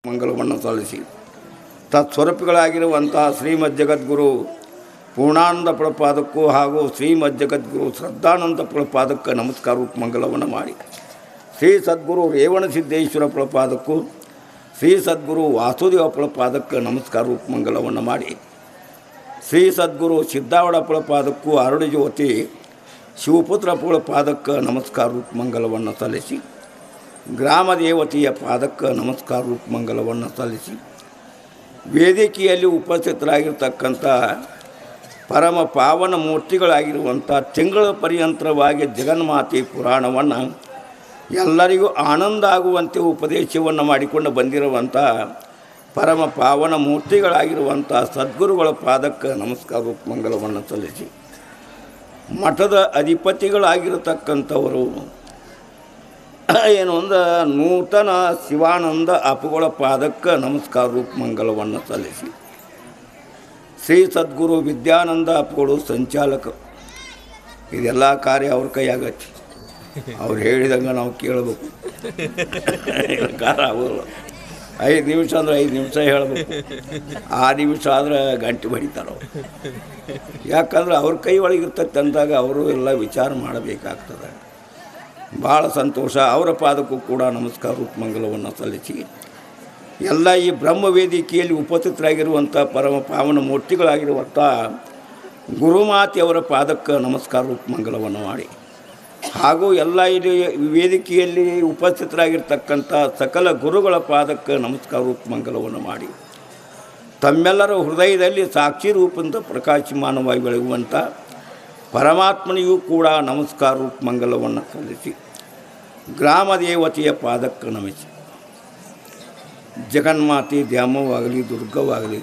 ಮಂಗಲವನ್ನು ಸಲ್ಲಿಸಿ ತತ್ಸ್ವರೂಪಿಗಳಾಗಿರುವಂತಹ ಶ್ರೀಮದ್ ಜಗದ್ಗುರು ಪೂರ್ಣಾನಂದ ಪ್ರಪಾದಕ್ಕೂ ಹಾಗೂ ಶ್ರೀಮದ್ ಜಗದ್ಗುರು ಶ್ರದ್ಧಾನಂದ ಪ್ರಪಾದಕ್ಕೆ ನಮಸ್ಕಾರ ಮಂಗಲವನ್ನು ಮಾಡಿ ಶ್ರೀ ಸದ್ಗುರು ರೇವಣಸಿದ್ದೇಶ್ವರ ಪ್ರಪಾದಕ್ಕೂ ಶ್ರೀ ಸದ್ಗುರು ವಾಸುದೇವ ಪ್ರಪಾದಕ್ಕೆ ನಮಸ್ಕಾರ ಮಂಗಲವನ್ನು ಮಾಡಿ ಶ್ರೀ ಸದ್ಗುರು ಸಿದ್ದಾವಡ ಪ್ರಪಾದಕ್ಕೂ ಅರುಣ ಜ್ಯೋತಿ ಶಿವಪುತ್ರ ಪ್ರಪಾದಕ್ಕೆ ನಮಸ್ಕಾರ ಮಂಗಲವನ್ನು ಸಲ್ಲಿಸಿ ಗ್ರಾಮ ದೇವತೆಯ ಪಾದಕ್ಕೆ ನಮಸ್ಕಾರ ಮಂಗಲವನ್ನು ಸಲ್ಲಿಸಿ ವೇದಿಕೆಯಲ್ಲಿ ಉಪಸ್ಥಿತರಾಗಿರ್ತಕ್ಕಂಥ ಪರಮ ಪಾವನ ಮೂರ್ತಿಗಳಾಗಿರುವಂಥ ತಿಂಗಳ ಪರ್ಯಂತರವಾಗಿ ಜಗನ್ಮಾತೆ ಪುರಾಣವನ್ನು ಎಲ್ಲರಿಗೂ ಆನಂದ ಆಗುವಂತೆ ಉಪದೇಶವನ್ನು ಮಾಡಿಕೊಂಡು ಬಂದಿರುವಂಥ ಪರಮ ಪಾವನ ಮೂರ್ತಿಗಳಾಗಿರುವಂಥ ಸದ್ಗುರುಗಳ ಪಾದಕ್ಕೆ ನಮಸ್ಕಾರ ಮಂಗಲವನ್ನು ಸಲ್ಲಿಸಿ ಮಠದ ಅಧಿಪತಿಗಳಾಗಿರತಕ್ಕಂಥವರು ಏನು ಅಂದ್ರೆ ನೂತನ ಶಿವಾನಂದ ಅಪ್ಪುಗಳ ಪಾದಕ್ಕೆ ನಮಸ್ಕಾರ ಮಂಗಲವನ್ನು ಸಲ್ಲಿಸಿ ಶ್ರೀ ಸದ್ಗುರು ವಿದ್ಯಾನಂದ ಅಪ್ಪುಗಳು ಸಂಚಾಲಕರು ಇದೆಲ್ಲ ಕಾರ್ಯ ಅವ್ರ ಕೈಯಾಗತ್ತೆ ಅವ್ರು ಹೇಳಿದಂಗೆ ನಾವು ಕೇಳಬೇಕು ಕಾರ ಆಗೋಲ್ಲ 5 ನಿಮಿಷ ಅಂದ್ರೆ 5 ನಿಮಿಷ ಹೇಳಬೇಕು 6 ನಿಮಿಷ ಆದ್ರೆ ಗಂಟೆ ಬಡಿತಾರೆ ಯಾಕಂದ್ರೆ ಅವ್ರ ಕೈ ಒಳಗಿರ್ತೈತೆ ಅಂದಾಗ ಅವರು ಎಲ್ಲ ವಿಚಾರ ಮಾಡಬೇಕಾಗ್ತದೆ ಭಾಳ ಸಂತೋಷ ಅವರ ಪಾದಕ್ಕೂ ಕೂಡ ನಮಸ್ಕಾರ ಮಂಗಲವನ್ನು ಸಲ್ಲಿಸಿ ಎಲ್ಲ ಈ ಬ್ರಹ್ಮ ವೇದಿಕೆಯಲ್ಲಿ ಉಪಸ್ಥಿತರಾಗಿರುವಂಥ ಪರಮ ಪಾವನ ಮೂರ್ತಿಗಳಾಗಿರುವಂಥ ಗುರುಮಾತೆಯವರ ಪಾದಕ್ಕೆ ನಮಸ್ಕಾರ ಮಂಗಲವನ್ನು ಮಾಡಿ ಹಾಗೂ ಎಲ್ಲ ಇಲ್ಲಿ ವೇದಿಕೆಯಲ್ಲಿ ಉಪಸ್ಥಿತರಾಗಿರ್ತಕ್ಕಂಥ ಸಕಲ ಗುರುಗಳ ಪಾದಕ್ಕೆ ನಮಸ್ಕಾರ ಮಂಗಲವನ್ನು ಮಾಡಿ ತಮ್ಮೆಲ್ಲರ ಹೃದಯದಲ್ಲಿ ಸಾಕ್ಷಿ ರೂಪದಿಂದ ಪ್ರಕಾಶಮಾನವಾಗಿ ಬೆಳಗುವಂಥ ಪರಮಾತ್ಮನಿಗೂ ಕೂಡ ನಮಸ್ಕಾರ ಮಂಗಲವನ್ನು ಸಲ್ಲಿಸಿ ಗ್ರಾಮ ದೇವತೆಯ ಪಾದಕ್ಕೆ ನಮಿಸಿ ಜಗನ್ಮಾತೆ ದ್ಯಾಮವಾಗಲಿ ದುರ್ಗವಾಗಲಿ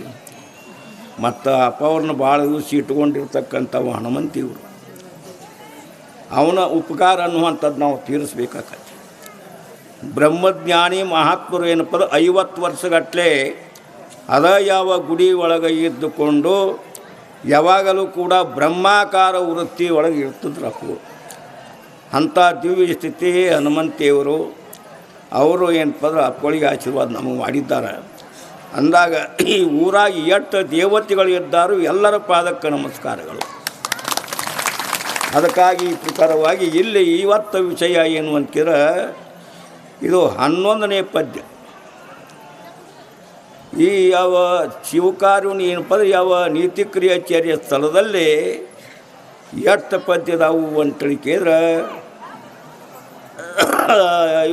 ಮತ್ತು ಅಪ್ಪವ್ರನ್ನ ಭಾಳ ದಿವಸ ಇಟ್ಕೊಂಡಿರ್ತಕ್ಕಂಥವು ಹನುಮಂತಿಯವರು ಅವನ ಉಪಕಾರ ಅನ್ನುವಂಥದ್ದು ನಾವು ತೀರಿಸ್ಬೇಕಾಗತ್ತೆ ಬ್ರಹ್ಮಜ್ಞಾನಿ ಮಹಾತ್ಮರು ಏನಪ್ಪ 50 ವರ್ಷಗಟ್ಟಲೆ ಅದ ಯಾವ ಗುಡಿ ಒಳಗೆ ಇದ್ದುಕೊಂಡು ಯಾವಾಗಲೂ ಕೂಡ ಬ್ರಹ್ಮಾಕಾರ ವೃತ್ತಿ ಒಳಗೆ ಇರ್ತಿದ್ರಪ್ಪು ಅಂಥ ದಿವ್ಯ ಸ್ಥಿತಿ ಹನುಮಂತಿಯವರು ಅವರು ಏನಪ್ಪ ಅಂದ್ರೆ ಅಪ್ಪಗಳಿಗೆ ಆಶೀರ್ವಾದ ನಮಗೆ ಮಾಡಿದ್ದಾರೆ ಅಂದಾಗ ಈ ಊರಾಗಿ ಎಷ್ಟು ದೇವತೆಗಳು ಇದ್ದಾರೋ ಎಲ್ಲರ ಪಾದಕ್ಕೆ ನಮಸ್ಕಾರಗಳು ಅದಕ್ಕಾಗಿ ಈ ಪ್ರಕಾರವಾಗಿ ಇಲ್ಲಿ ಇವತ್ತು ವಿಷಯ ಏನು ಅಂತೀರ ಇದು 11ನೇ ಪದ್ಯ ಈ ಯಾವ ಶಿವಕಾರ್ಯವನ್ನು ಏನಪ್ಪ ಅಂದ್ರೆ ಯಾವ ನೀತಿ ಕ್ರಿಯಾಚಾರ್ಯ ಸ್ಥಳದಲ್ಲಿ ಎಷ್ಟು ಪದ್ಯದಾವು ಅಂತೇಳಿ ಕೇಳಿದ್ರೆ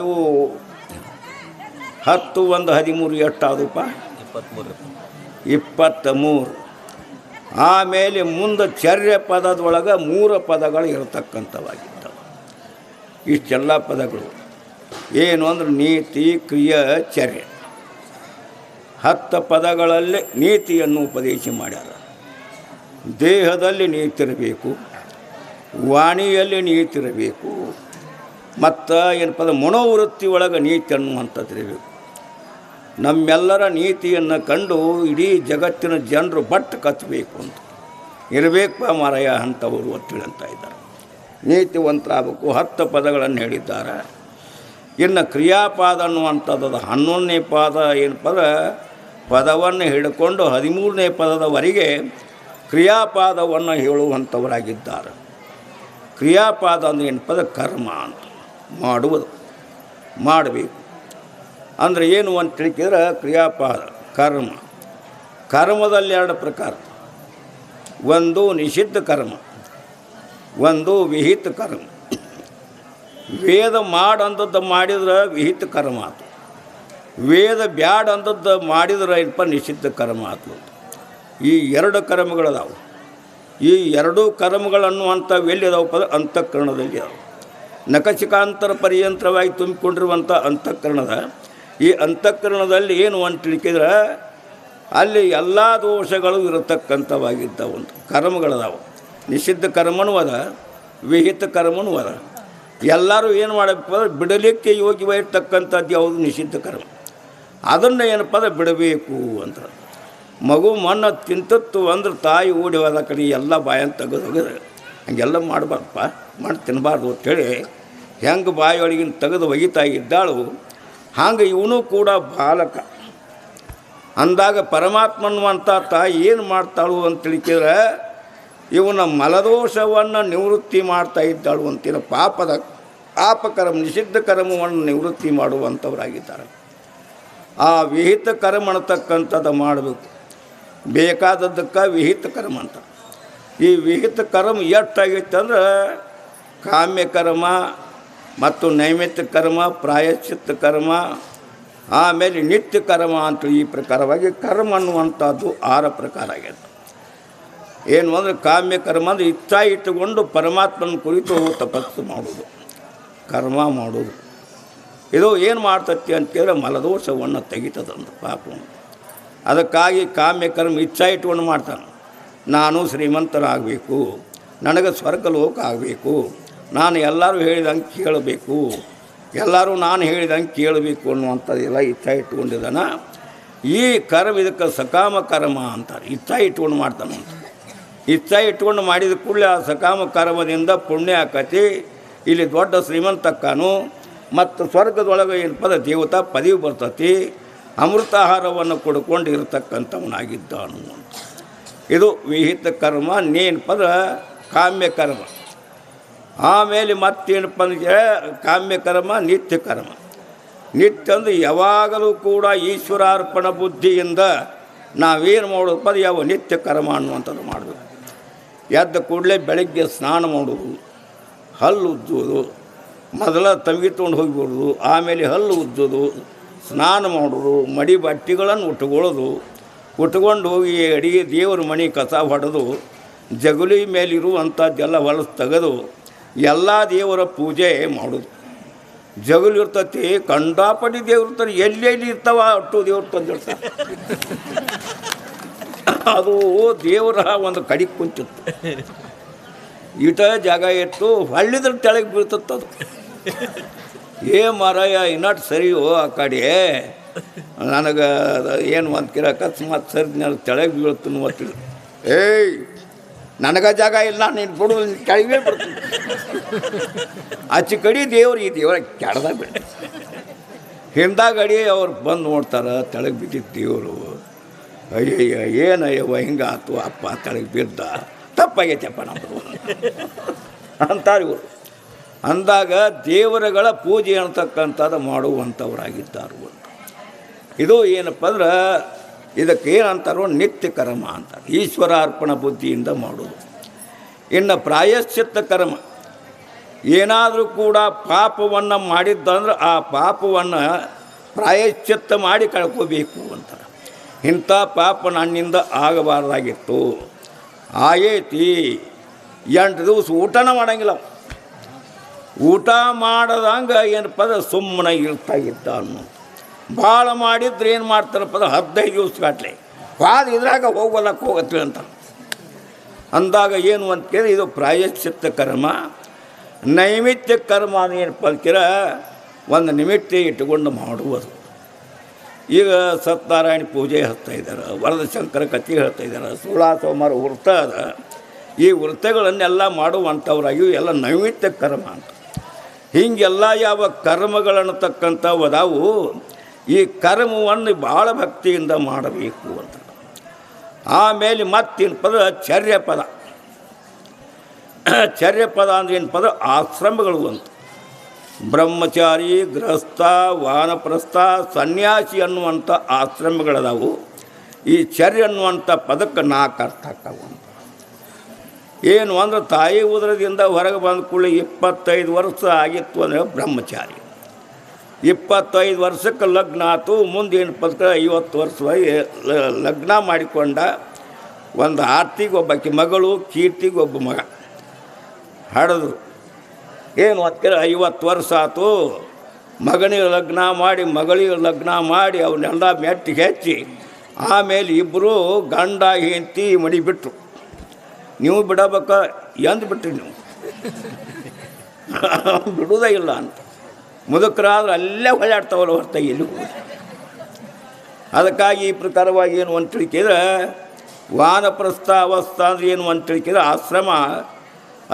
ಇವು 10 1 13 ಎಷ್ಟಾದಪ್ಪ 23 ಆಮೇಲೆ ಮುಂದೆ ಚರ್ಯ ಪದದೊಳಗೆ 3 ಪದಗಳು ಇರತಕ್ಕಂಥವಾಗಿರ್ತವೆ ಇಷ್ಟೆಲ್ಲ ಪದಗಳು ಏನು ಅಂದ್ರೆ ನೀತಿ ಕ್ರಿಯಾ ಚರ್ಯ 10 ಪದಗಳಲ್ಲಿ ನೀತಿಯನ್ನು ಉಪದೇಶ ಮಾಡ್ಯಾರ ದೇಹದಲ್ಲಿ ನೀತಿರಬೇಕು ವಾಣಿಯಲ್ಲಿ ನೀತಿರಬೇಕು ಮತ್ತು ಏನಪ್ಪ ಮನೋವೃತ್ತಿ ಒಳಗೆ ನೀತಿ ಅನ್ನುವಂಥದ್ದು ಇರಬೇಕು ನಮ್ಮೆಲ್ಲರ ನೀತಿಯನ್ನು ಕಂಡು ಇಡೀ ಜಗತ್ತಿನ ಜನರು ಬಟ್ಟು ಕತ್ತಬೇಕು ಅಂತ ಇರಬೇಕು ಮಾರಾಯ ಅಂಥವರು ಒತ್ತಿಳಂತ ಇದ್ದಾರೆ ನೀತಿವಂತರಾಗಬೇಕು 10 ಪದಗಳನ್ನು ಹೇಳಿದ್ದಾರೆ ಇನ್ನು ಕ್ರಿಯಾಪಾದ ಅನ್ನುವಂಥದ್ದು 11ನೇ ಪಾದ ಏನಪ್ಪ ಪದವನ್ನು ಹಿಡ್ಕೊಂಡು 13ನೇ ಪದದವರೆಗೆ ಕ್ರಿಯಾಪಾದವನ್ನು ಹೇಳುವಂಥವರಾಗಿದ್ದಾರೆ ಕ್ರಿಯಾಪಾದ ಅಂದರೆ ಏನಪ್ಪ ಕರ್ಮ ಅಂತ ಮಾಡುವುದು ಮಾಡಬೇಕು ಅಂದರೆ ಏನು ಅಂತ ತಿಳಿಕಿದ್ರೆ ಕ್ರಿಯಾಪಾದ ಕರ್ಮದಲ್ಲಿ 2 ಪ್ರಕಾರ ಒಂದು ನಿಷಿದ್ಧ ಕರ್ಮ ಒಂದು ವಿಹಿತ ಕರ್ಮ ವೇದ ಮಾಡಂಥದ್ದು ಮಾಡಿದ್ರೆ ವಿಹಿತ ಕರ್ಮ ಆಯ್ತು ವೇದ ಬ್ಯಾಡ ಅಂಥದ್ದು ಮಾಡಿದ್ರೆ ಏನಪ್ಪ ನಿಷಿದ್ಧ ಕರ್ಮ ಆಯ್ತು ಈ 2 ಕರ್ಮಗಳದಾವು ಈ 2 ಕರ್ಮಗಳನ್ನುವಂಥವು ಎಲ್ಲಿ ಅದಾವಪ್ಪ ಅಂತಃಕರಣದಲ್ಲಿ ಅದಾವೆ ನಖಶಿಕಾಂತರ ಪರ್ಯಂತರವಾಗಿ ತುಂಬಿಕೊಂಡಿರುವಂಥ ಅಂತಃಕರಣದ ಈ ಅಂತಃಕರಣದಲ್ಲಿ ಏನು ಅಂತ ತಿಳ್ಕಿದ್ರೆ ಅಲ್ಲಿ ಎಲ್ಲ ದೋಷಗಳು ಇರತಕ್ಕಂಥವಾಗಿದ್ದಾವೆ ಒಂದು ಕರ್ಮಗಳದಾವೆ ನಿಷಿದ್ಧ ಕರ್ಮನೂ ಅದ ವಿಹಿತ ಕರ್ಮನೂ ಅದ ಎಲ್ಲರೂ ಏನು ಮಾಡಬೇಕು ಬಿಡಲಿಕ್ಕೆ ಯೋಗ್ಯವಾಗಿರ್ತಕ್ಕಂಥದ್ದು ಯಾವುದು ನಿಷಿದ್ಧ ಕರ್ಮ ಅದನ್ನು ಏನಪ್ಪ ಬಿಡಬೇಕು ಅಂತ ಮಗು ಮಣ್ಣು ತಿಂತತ್ತು ಅಂದ್ರೆ ತಾಯಿ ಓಡಿ ಹೋದ ಕಡೆ ಎಲ್ಲ ಬಾಯನ್ನು ತೆಗೆದು ಹಂಗೆಲ್ಲ ಮಾಡಬಾರ್ದಪ್ಪ ಮಾಡಿ ತಿನ್ನಬಾರ್ದು ಅಂತೇಳಿ ಹೆಂಗೆ ಬಾಯಿ ಒಳಗಿನ ತೆಗೆದು ಒಗಿತಾ ಇದ್ದಾಳು ಹಂಗೆ ಇವನು ಕೂಡ ಬಾಲಕ ಅಂದಾಗ ಪರಮಾತ್ಮನ್ನುವಂಥ ತಾಯಿ ಏನು ಮಾಡ್ತಾಳು ಅಂತ ತಿಳಿಕಿದ್ರೆ ಇವನ ಮಲದೋಷವನ್ನು ನಿವೃತ್ತಿ ಮಾಡ್ತಾ ಇದ್ದಾಳು ಅಂತಿಲ್ಲ. ಪಾಪಕರ್ಮ ನಿಷಿದ್ಧ ಕರ್ಮವನ್ನು ನಿವೃತ್ತಿ ಮಾಡುವಂಥವರಾಗಿದ್ದಾರೆ. ಆ ವಿಹಿತ ಕರ್ಮ ಅನ್ನತಕ್ಕಂಥದ್ದು ಮಾಡಬೇಕು. ಬೇಕಾದದ್ದಕ್ಕೆ ವಿಹಿತ ಕರ್ಮ ಅಂತ. ಈ ವಿಹಿತ ಕರ್ಮ ಎಷ್ಟಾಗೈತೆ ಅಂದ್ರೆ ಕಾಮ್ಯ ಕರ್ಮ ಮತ್ತು ನೈಮಿತ್ಯ ಕರ್ಮ, ಪ್ರಾಯಶ್ಚಿತ್ತ ಕರ್ಮ, ಆಮೇಲೆ ನಿತ್ಯ ಕರ್ಮ ಅಂತ ಈ ಪ್ರಕಾರವಾಗಿ ಕರ್ಮ ಅನ್ನುವಂಥದ್ದು 6 ಪ್ರಕಾರ ಆಗ್ಯದ. ಏನು ಅಂದರೆ ಕಾಮ್ಯ ಕರ್ಮ ಅಂದರೆ ಇಚ್ಛಾ ಇಟ್ಟುಕೊಂಡು ಪರಮಾತ್ಮನ ಕುರಿತು ತಪಸ್ಸು ಮಾಡೋದು, ಕರ್ಮ ಮಾಡೋದು. ಇದು ಏನು ಮಾಡ್ತತಿ ಅಂತೇಳಿದ್ರೆ ಮಲದೋಷವನ್ನು ತೆಗಿತದಂತ ಪಾಪವನ್ನು. ಅದಕ್ಕಾಗಿ ಕಾಮ್ಯ ಕರ್ಮ ಇಚ್ಛಾ ಇಟ್ಕೊಂಡು ಮಾಡ್ತಾನೆ. ನಾನು ಶ್ರೀಮಂತನಾಗಬೇಕು, ನನಗೆ ಸ್ವರ್ಗಲೋಕ ಆಗಬೇಕು, ನಾನು ಎಲ್ಲರೂ ಹೇಳಿದಂಗೆ ಕೇಳಬೇಕು, ಎಲ್ಲರೂ ನಾನು ಹೇಳಿದಂಗೆ ಕೇಳಬೇಕು ಅನ್ನುವಂಥದ್ದೆಲ್ಲ ಇಚ್ಛಾ ಇಟ್ಕೊಂಡಿದ್ದಾನೆ. ಈ ಕರ್ಮ ಇದಕ್ಕೆ ಸಕಾಮ ಕರ್ಮ ಅಂತಾರೆ. ಇಚ್ಛಾ ಇಟ್ಕೊಂಡು ಮಾಡ್ತಾನಂತ. ಇಚ್ಛಾ ಇಟ್ಕೊಂಡು ಮಾಡಿದ ಕೂಡಲೇ ಆ ಸಕಾಮ ಕರ್ಮದಿಂದ ಪುಣ್ಯ ಆಕತಿ. ಇಲ್ಲಿ ದೊಡ್ಡ ಶ್ರೀಮಂತಕ್ಕನು ಮತ್ತು ಸ್ವರ್ಗದೊಳಗೆ ಏನಪ್ಪ ದೇವತಾ ಪದವಿ ಬರ್ತತಿ. ಅಮೃತಾಹಾರವನ್ನು ಕೊಡ್ಕೊಂಡು ಇರತಕ್ಕಂಥವನಾಗಿದ್ದಾನು ಅಂತ. ಇದು ವಿಹಿತ ಕರ್ಮ. ನೇನಪದ ಕಾಮ್ಯ ಕರ್ಮ. ಆಮೇಲೆ ಮತ್ತೇನಪ್ಪ ಅಂದರೆ ಕಾಮ್ಯ ಕರ್ಮ, ನಿತ್ಯ ಕರ್ಮ. ನಿತ್ಯ ಅಂದರೆ ಯಾವಾಗಲೂ ಕೂಡ ಈಶ್ವರಾರ್ಪಣ ಬುದ್ಧಿಯಿಂದ ನಾವೇನು ಮಾಡೋದಪ್ಪ ಅದು ಯಾವ ನಿತ್ಯ ಕರ್ಮ ಅನ್ನುವಂಥದ್ದು ಮಾಡಬೇಕು. ಎದ್ದ ಕೂಡಲೇ ಬೆಳಗ್ಗೆ ಸ್ನಾನ ಮಾಡೋದು, ಹಲ್ಲು ಉಜ್ಜೋದು, ಮೊದಲ ತಂಗಿ ತೊಗೊಂಡು ಹೋಗಿಬಿಡೋದು, ಆಮೇಲೆ ಹಲ್ಲು ಉಜ್ಜೋದು, ಸ್ನಾನ ಮಾಡೋದು, ಮಡಿ ಬಟ್ಟೆಗಳನ್ನು ಉಟ್ಕೊಂಡು ಹೋಗಿ ಅಡಿಗೆ ದೇವ್ರ ಮನೆ ಕಸ ಹೊಡೆದು ಜಗುಲಿ ಮೇಲಿರುವಂಥದ್ದೆಲ್ಲ ಹೊಲಸು ತೆಗೆದು ಎಲ್ಲ ದೇವರ ಪೂಜೆ ಮಾಡೋದು. ಜಗುಲಿ ಇರ್ತತಿ, ಕಂಡಾಪಟ್ಟಿ ದೇವ್ರು ಇರ್ತಾರೆ, ಎಲ್ಲೆಲ್ಲಿ ಇರ್ತಾವ ಅಷ್ಟು ದೇವ್ರು ತಂದಿರ್ತಾರೆ. ಅದು ದೇವರ ಒಂದು ಕಡಿಗೆ ಕುಂತಿತ್ತು. ಈಟ ಜಾಗ ಇತ್ತು, ಹಳ್ಳಿದ್ರ ತೆಳಗೆ ಬೀಳ್ತತ್ತದು. ಮಾರಾಯ ಇನ್ನಟ್ ಸರಿಯೋ ಆ ಕಡೆ ನನಗೆ ಏನು ಅಂತೀರ ಅಕಸ್ಮಾತ್ ಸರಿ ನಾನು ತೆಳಗೆ ಬೀಳ್ತೀನಿ ಮತ್ತಿಲ್ಲ. ನನಗೆ ಜಾಗ ಇಲ್ಲ, ನೀನು ಬಿಡು, ಕೆಳಗೆ ಬಿಡ್ತೀನಿ. ಆಚೆ ಕಡೆ ದೇವ್ರು ಈ ದೇವರ ಕೆಳದಾಗ ಬಿಡ. ಹಿಂದಾಗಡಿ ಅವ್ರು ಬಂದು ನೋಡ್ತಾರೆ, ತೆಳಗೆ ಬಿದ್ದಿದ್ದು ದೇವರು. ಅಯ್ಯಯ್ಯ ಏನಯ್ಯವ ಹಿಂಗಾತು ಅಪ್ಪ, ತೆಳಗೆ ಬಿದ್ದ, ತಪ್ಪಾಗೈತಪ್ಪ ನಮ್ಮದು ಅಂತಾರೆ ಇವರು. ಅಂದಾಗ ದೇವರುಗಳ ಪೂಜೆ ಅಂತಕ್ಕಂಥದ್ದು ಮಾಡುವಂಥವರಾಗಿದ್ದಾರೆ. ಇದು ಏನಪ್ಪ ಅಂದ್ರೆ ಇದಕ್ಕೆ ಏನಂತಾರೋ ನಿತ್ಯ ಕರ್ಮ ಅಂತಾರೆ. ಈಶ್ವರಾರ್ಪಣ ಬುದ್ಧಿಯಿಂದ ಮಾಡೋದು. ಇನ್ನು ಪ್ರಾಯಶ್ಚಿತ್ತ ಕರ್ಮ, ಏನಾದರೂ ಕೂಡ ಪಾಪವನ್ನು ಮಾಡಿದ್ದಂದ್ರೆ ಆ ಪಾಪವನ್ನು ಪ್ರಾಯಶ್ಚಿತ್ತ ಮಾಡಿ ಕಳ್ಕೋಬೇಕು ಅಂತಾರೆ. ಇಂಥ ಪಾಪ ನನ್ನಿಂದ ಆಗಬಾರ್ದಾಗಿತ್ತು, ಆಗೈತಿ. 8 ದಿವಸ ಊಟನ ಮಾಡಂಗಿಲ್ಲ. ಊಟ ಮಾಡದಂಗೆ ಏನಪ್ಪ ಅಂದ್ರೆ ಸುಮ್ಮನೆ ಇರ್ತಾಗಿದ್ದ ಅನ್ನೋ. ಭಾಳ ಮಾಡಿದ್ರೆ ಏನು ಮಾಡ್ತಾರಪ್ಪ ಅಂದ್ರೆ 15 ದಿವಸ ಗಟ್ಟಲೆ ವಾದ ಇದ್ರಾಗ ಹೋಗತ್ತೆ ಅಂತ. ಅಂದಾಗ ಏನು ಅಂತ ಕೇಳಿ ಇದು ಪ್ರಾಯಶ್ಚಿತ್ತ ಕರ್ಮ. ನೈಮಿತ್ಯ ಕರ್ಮ ಏನಪ್ಪ ಅಂತೀರ, ಒಂದು ನಿಮಿತ್ತ ಇಟ್ಟುಕೊಂಡು ಮಾಡುವುದು. ಈಗ ಸತ್ಯನಾರಾಯಣ ಪೂಜೆ ಹೇಳ್ತಾ ಇದ್ದಾರೆ, ವರದಶಂಕರ ಕಥೆ ಹೇಳ್ತಾ ಇದ್ದಾರೆ, ಸೋಮವಾರ ವೃತ ಅದ. ಈ ವೃತ್ತಗಳನ್ನೆಲ್ಲ ಮಾಡುವಂಥವ್ರಾಗಿ ಎಲ್ಲ ನೈಮಿತ್ಯ ಕರ್ಮ ಅಂತ. ಹೀಗೆಲ್ಲ ಯಾವ ಕರ್ಮಗಳನ್ನತಕ್ಕಂಥವು ಅದಾವು. ಈ ಕರ್ಮವನ್ನು ಭಾಳ ಭಕ್ತಿಯಿಂದ ಮಾಡಬೇಕು ಅಂತ. ಆಮೇಲೆ ಮತ್ತೇನು ಪದ ಚರ್ಯಪದ. ಚರ್ಯಪದ ಅಂದ್ರೆ ಏನು ಪದ, ಆಶ್ರಮಗಳು ಅಂತ. ಬ್ರಹ್ಮಚಾರಿ, ಗೃಹಸ್ಥ, ವಾನಪ್ರಸ್ಥ, ಸನ್ಯಾಸಿ ಅನ್ನುವಂಥ ಆಶ್ರಮಗಳದಾವು. ಈ ಚರ್ಯ ಅನ್ನುವಂಥ ಪದಕ್ಕೆ 4 ಅರ್ಥ ಆಗ್ತಾವು ಅಂತ. ಏನು ಅಂದ್ರೆ ತಾಯಿ ಉದರದಿಂದ ಹೊರಗೆ ಬಂದ ಕೂಡಲೇ 25 ವರ್ಷ ಆಗಿತ್ತು ಅಂದರೆ ಬ್ರಹ್ಮಚಾರಿ. 25 ವರ್ಷಕ್ಕೆ ಲಗ್ನ ಆಯ್ತು. ಮುಂದೆ ಏನು ಪದಕ 50 ವರ್ಷವಾಗಿ ಲಗ್ನ ಮಾಡಿಕೊಂಡ. ಒಂದು ಆರ್ತಿಗೆ ಒಬ್ಬಾಕಿ ಮಗಳು, ಕೀರ್ತಿಗೆ ಒಬ್ಬ ಮಗ ಹಾಡಿದ್ರು. ಏನು ಅದಕ್ಕೆ 50 ವರ್ಷ ಆಯ್ತು. ಮಗನಿಗೆ ಲಗ್ನ ಮಾಡಿ, ಮಗಳಿಗೆ ಲಗ್ನ ಮಾಡಿ, ಅವನ್ನೆಲ್ಲ ಮೆಟ್ಟಿಗೆ ಹೆಚ್ಚಿ ಆಮೇಲೆ ಇಬ್ಬರು ಗಂಡ ಹೆಂಡತಿ ಮಡಿಬಿಟ್ರು. ನೀವು ಬಿಡಬೇಕ ಎಂದು ಬಿಟ್ರಿ, ನೀವು ಬಿಡುವುದೇ ಇಲ್ಲ ಅಂತ. ಮುದುಕರಾದ್ರೆ ಅಲ್ಲೇ ಹೊಳ್ಳಾಡ್ತಾವಲ್ಲ ಹೊರತಾಗಿ ಎಲ್ಲಿ ಹೋಗಿ. ಅದಕ್ಕಾಗಿ ಈ ಪ್ರಕಾರವಾಗಿ ಏನು ಅಂತ ತಿಳ್ಕಿದ್ರೆ ವಾನಪ್ರಸ್ಥ ಅವಸ್ಥಾ ಅಂದರೆ ಏನು ಅಂತ ತಿಳ್ಕಿದ್ರೆ ಆಶ್ರಮ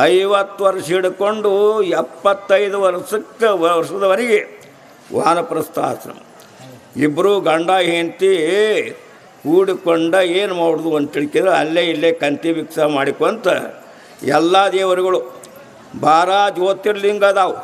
50 ವರ್ಷ ಹಿಡ್ಕೊಂಡು 75 ವರ್ಷದವರೆಗೆ ವಾನಪ್ರಸ್ಥ ಆಶ್ರಮ. ಇಬ್ಬರು ಗಂಡ ಹೆಂಡತಿ ಕೂಡಿಕೊಂಡ ಏನು ಮಾಡೋದು ಅಂತ ತಿಳ್ಕಿದ್ರೆ ಅಲ್ಲೇ ಇಲ್ಲೇ ಕಂತಿ ಭಿಕ್ಷ ಮಾಡಿಕೊಂತ ಎಲ್ಲ ದೇವರುಗಳು 12 ಜ್ಯೋತಿರ್ಲಿಂಗ ಅದಾವೆ.